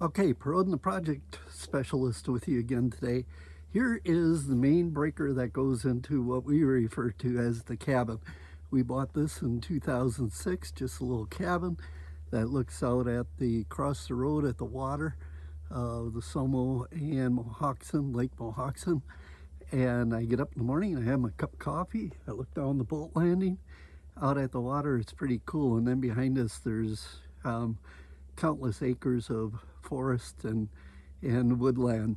Okay, Perrodin, the project specialist with you again today. Here is the main breaker that goes into what we refer to as the cabin. We bought this in 2006, just a little cabin that looks out at across the road at the water, the Somo and Mohoxen, Lake Mohoxen. And I get up in the morning and I have my cup of coffee. I look down the boat landing out at the water. It's pretty cool. And then behind us there's countless acres of forest and woodland.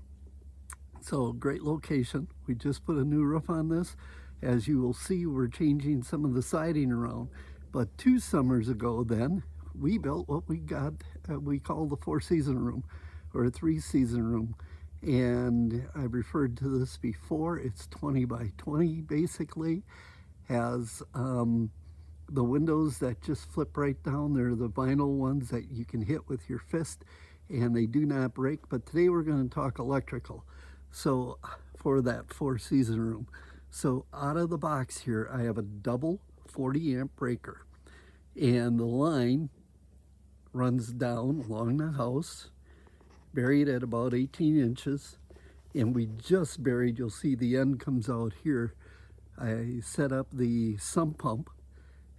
So great location. We just put a new roof on this. As you will see, we're changing some of the siding around. But 2 summers ago then, we built what we call the 4-season room or a 3-season room. And I've referred to this before. It's 20 by 20 basically. Has the windows that just flip right down. They're the vinyl ones that you can hit with your fist and they do not break. But today we're going to talk electrical. So for that 4-season room. So out of the box here, I have a double 40 amp breaker. And the line runs down along the house, buried at about 18 inches. And we just buried, you'll see the end comes out here. I set up the sump pump.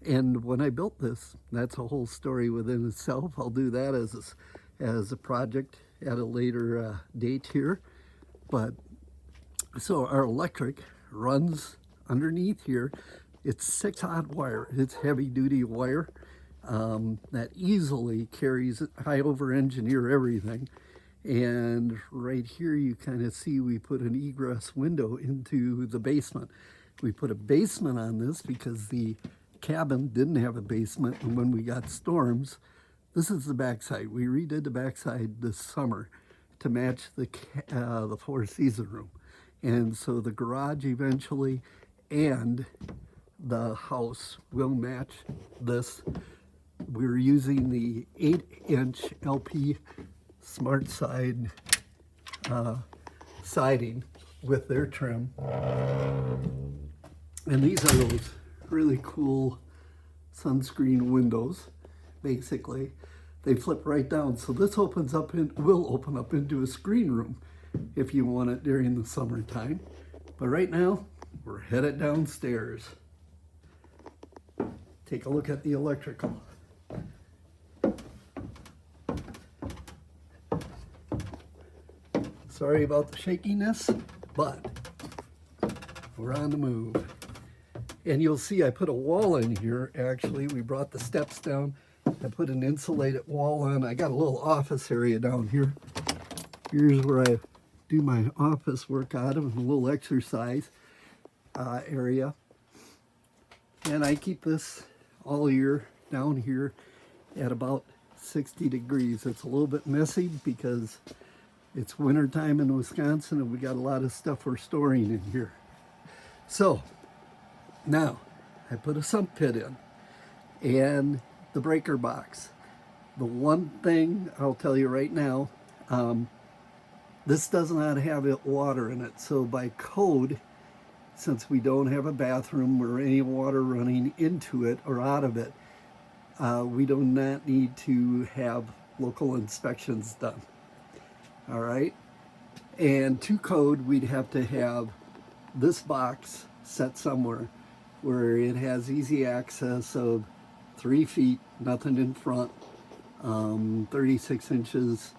And when I built this, that's a whole story within itself. I'll do that as a project at a later date here. But so our electric runs underneath here. It's 6-aught wire. It's heavy duty wire that easily carries, I over engineer everything. And right here you kind of see we put an egress window into the basement. We put a basement on this because the cabin didn't have a basement, and when we got storms, this is the backside. We redid the backside this summer to match the 4-season room. And so the garage eventually and the house will match this. We're using the 8-inch LP Smart Side siding with their trim. And these are those really cool sunscreen windows, basically. They flip right down. So this opens up will open up into a screen room if you want it during the summertime. But right now, we're headed downstairs. Take a look at the electrical. Sorry about the shakiness, but we're on the move. And you'll see I put a wall in here, actually. We brought the steps down. I put an insulated wall on. I got a little office area down here. Here's where I do my office work out of, a little exercise area. And I keep this all year down here at about 60 degrees. It's a little bit messy because it's winter time in Wisconsin and we got a lot of stuff we're storing in here. So now I put a sump pit in and the breaker box. The one thing I'll tell you right now, this does not have water in it. So by code, since we don't have a bathroom or any water running into it or out of it, we do not need to have local inspections done. All right. And to code, we'd have to have this box set somewhere where it has easy access of 3 feet, nothing in front, 36 inches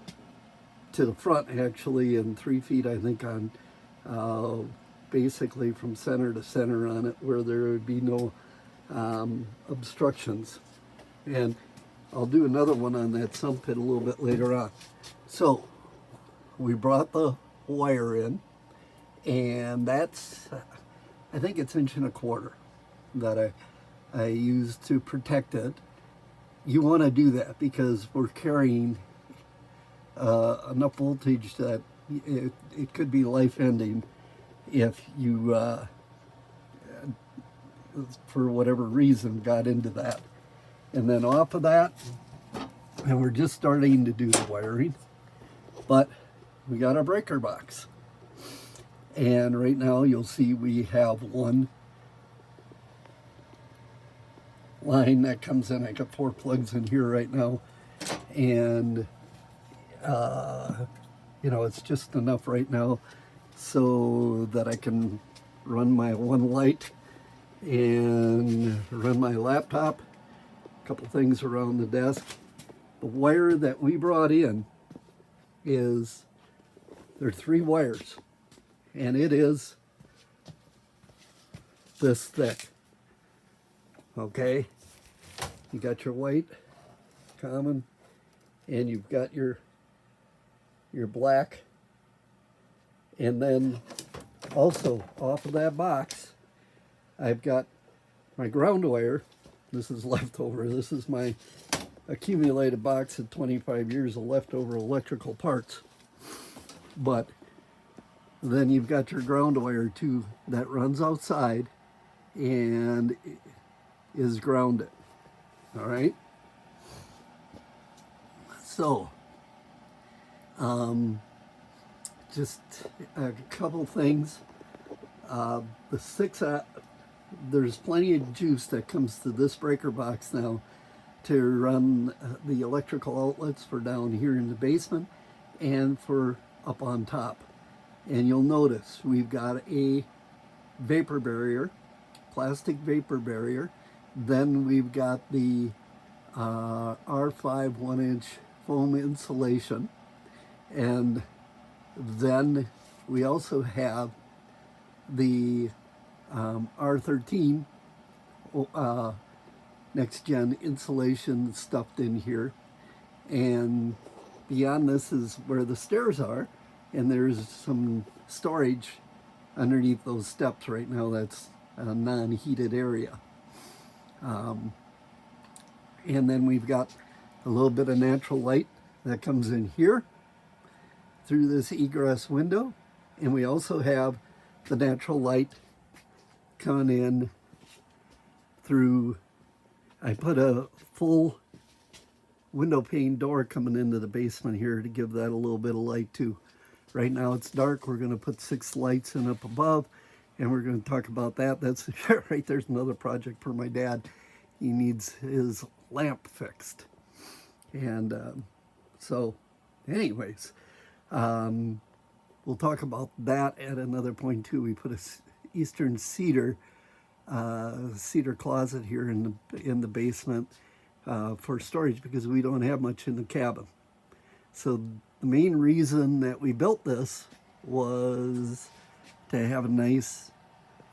to the front actually, and 3 feet I think on basically from center to center on it, where there would be no obstructions. And I'll do another one on that sump pit a little bit later on. So we brought the wire in, and that's, I think it's 1.25 inches that I use to protect it. You want to do that because we're carrying enough voltage that it could be life-ending if you, for whatever reason, got into that. And then off of that, and we're just starting to do the wiring, but we got our breaker box. And right now you'll see we have one line that comes in. I got 4 plugs in here right now, and You know, it's just enough right now so that I can run my one light and run my laptop, a couple things around the desk. The wire that we brought in is, there are 3 wires, and it is this thick. Okay, you got your white, common, and you've got your black, and then also off of that box I've got my ground wire. This is leftover. This is my accumulated box of 25 years of leftover electrical parts. But then you've got your ground wire too that runs outside and is grounded. All right. So, just a couple things. The 6, there's plenty of juice that comes to this breaker box now to run the electrical outlets for down here in the basement and for up on top. And you'll notice we've got a vapor barrier, plastic vapor barrier. Then we've got the R5 1-inch foam insulation. And then we also have the R13 next gen insulation stuffed in here. And beyond this is where the stairs are, and there's some storage underneath those steps right now. That's a non-heated area. And then we've got a little bit of natural light that comes in here through this egress window, and we also have the natural light coming in through, I put a full window pane door coming into the basement here to give that a little bit of light too. Right now it's dark. We're going to put 6 lights in up above, and we're going to talk about that. That's right, there's another project for my dad. He needs his lamp fixed. And so anyways, we'll talk about that at another point too. We put a eastern cedar closet here in the basement for storage because we don't have much in the cabin. So the main reason that we built this was to have a nice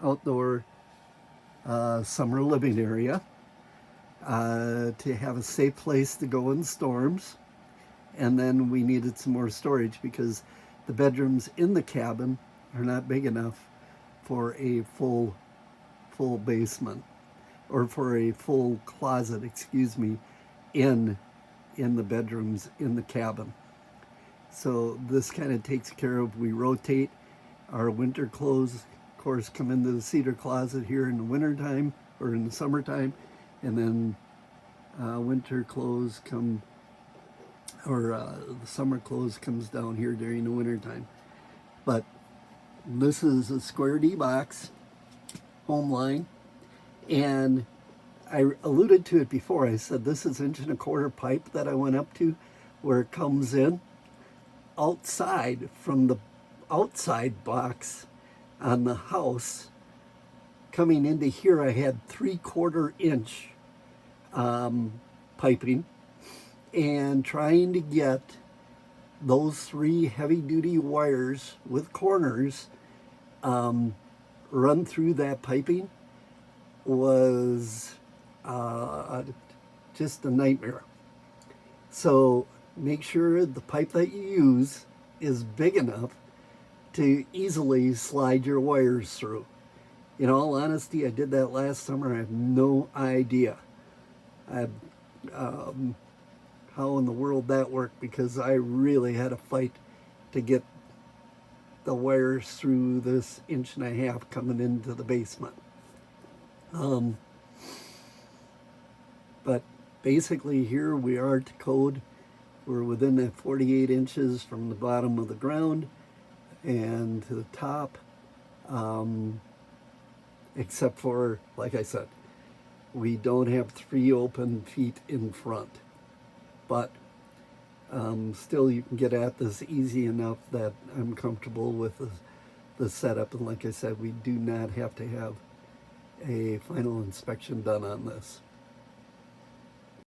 outdoor summer living area, to have a safe place to go in storms, and then we needed some more storage because the bedrooms in the cabin are not big enough for a full basement, or for a full closet, excuse me, in the bedrooms in the cabin. So this kind of takes care of, we rotate our winter clothes, of course, come into the cedar closet here in the wintertime or in the summertime, and then winter clothes come, or the summer clothes comes down here during the wintertime. But this is a square D box home line, and I alluded to it before. I said this is 1.25 inch pipe that I went up to, where it comes in outside from the outside box on the house. Coming into here, I had 3/4 inch piping, and trying to get those 3 heavy-duty wires with corners run through that piping was just a nightmare. So make sure the pipe that you use is big enough to easily slide your wires through. In all honesty, I did that last summer. I have no idea how in the world that worked, because I really had a fight to get the wires through this 1.5 inch coming into the basement. But basically here we are to code. We're within that 48 inches from the bottom of the ground and to the top, except for, like I said, we don't have 3 open feet in front. But Still, you can get at this easy enough that I'm comfortable with the setup. And like I said, we do not have to have a final inspection done on this.